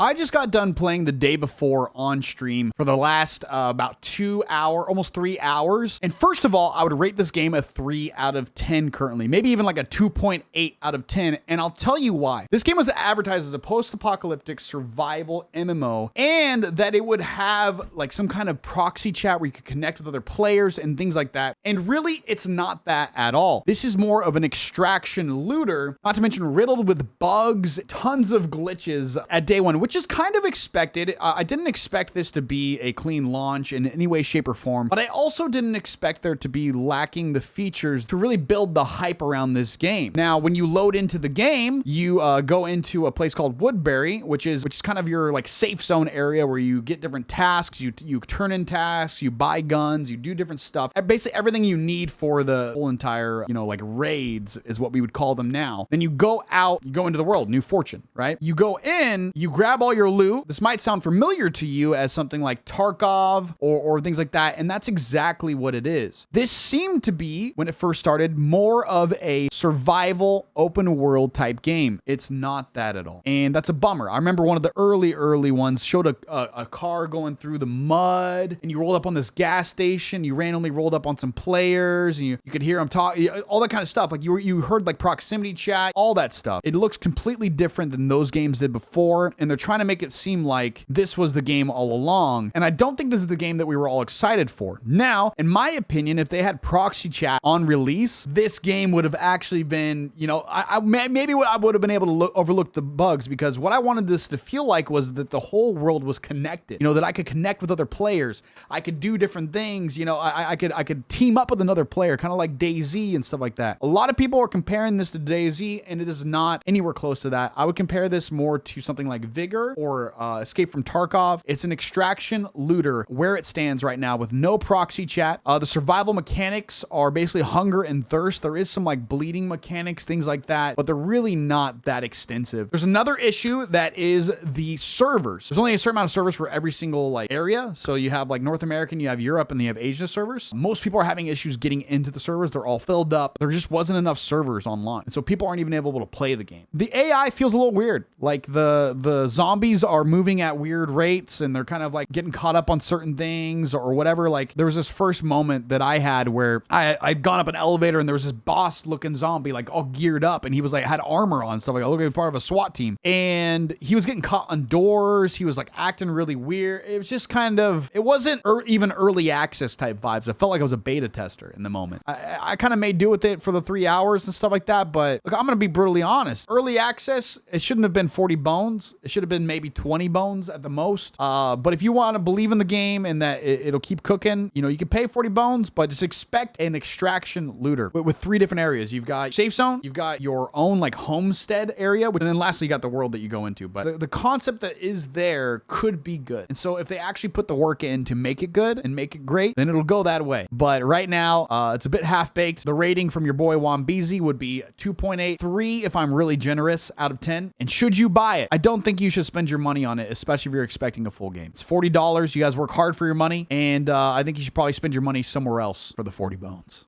I just got done playing the day before on stream for the last about 2 hours, almost 3 hours. And first of all, I would rate this game a 3 out of 10 currently, maybe even like a 2.8 out of 10. And I'll tell you why. This game was advertised as a post-apocalyptic survival MMO, and that it would have like some kind of proxy chat where you could connect with other players and things like that. And really, it's not that at all. This is more of an extraction looter, not to mention riddled with bugs, tons of glitches at day one, which is kind of expected. I didn't expect this to be a clean launch in any way, shape, or form, but I also didn't expect there to be lacking the features to really build the hype around this game. Now, when you load into the game, you go into a place called Woodbury, which is kind of your like safe zone area where you get different tasks, you turn in tasks, you buy guns, you do different stuff. Basically, everything you need for the whole entire, like raids is what we would call them now. Then you go out, you go into the world, New Fortune, right? You go in, you grab all your loot. This might sound familiar to you as something like Tarkov or things like that, and that's exactly what it is. This seemed to be, when it first started, more of a survival open world type game. It's not that at all, and that's a bummer. I remember one of the early ones showed a car going through the mud, and you rolled up on this gas station, you randomly rolled up on some players, and you could hear them talk, all that kind of stuff. Like you heard like proximity chat, all that stuff. It looks completely different than those games did before, and they're trying to make it seem like this was the game all along. And I don't think this is the game that we were all excited for. Now, in my opinion, if they had proxy chat on release, this game would have actually been, I would have been able to overlook the bugs, because what I wanted this to feel like was that the whole world was connected, that I could connect with other players. I could do different things. I could team up with another player, kind of like DayZ and stuff like that. A lot of people are comparing this to DayZ, and it is not anywhere close to that. I would compare this more to something like Vigor or Escape from Tarkov. It's an extraction looter where it stands right now with no proxy chat. The survival mechanics are basically hunger and thirst. There is some like bleeding mechanics, things like that, but they're really not that extensive. There's another issue that is the servers. There's only a certain amount of servers for every single like area. So you have like North American, you have Europe, and then you have Asia servers. Most people are having issues getting into the servers. They're all filled up. There just wasn't enough servers online. And so people aren't even able to play the game. The AI feels a little weird. Like the zombies are moving at weird rates, and they're kind of like getting caught up on certain things or whatever. Like there was this first moment that I had where I'd gone up an elevator, and there was this boss looking zombie like all geared up, and he was like had armor on, stuff like looking like part of a SWAT team, and he was getting caught on doors. He was like acting really weird. It was just kind of, it wasn't even early access type vibes. I felt like I was a beta tester in the moment. I kind of made do with it for the 3 hours and stuff like that, but look, I'm gonna be brutally honest. Early access, it shouldn't have been 40 bones. It should have been maybe 20 bones at the most. But if you want to believe in the game and that it'll keep cooking, you can pay 40 bones, but just expect an extraction looter with 3 different areas. You've got safe zone, you've got your own like homestead area, and then lastly, you got the world that you go into. But the concept that is there could be good. And so if they actually put the work in to make it good and make it great, then it'll go that way. But right now, it's a bit half-baked. The rating from your boy Wambeezy would be 2.83 if I'm really generous out of 10. And should you buy it? I don't think you should spend your money on it, especially if you're expecting a full game. It's $40. You guys work hard for your money, and I think you should probably spend your money somewhere else for the 40 bones.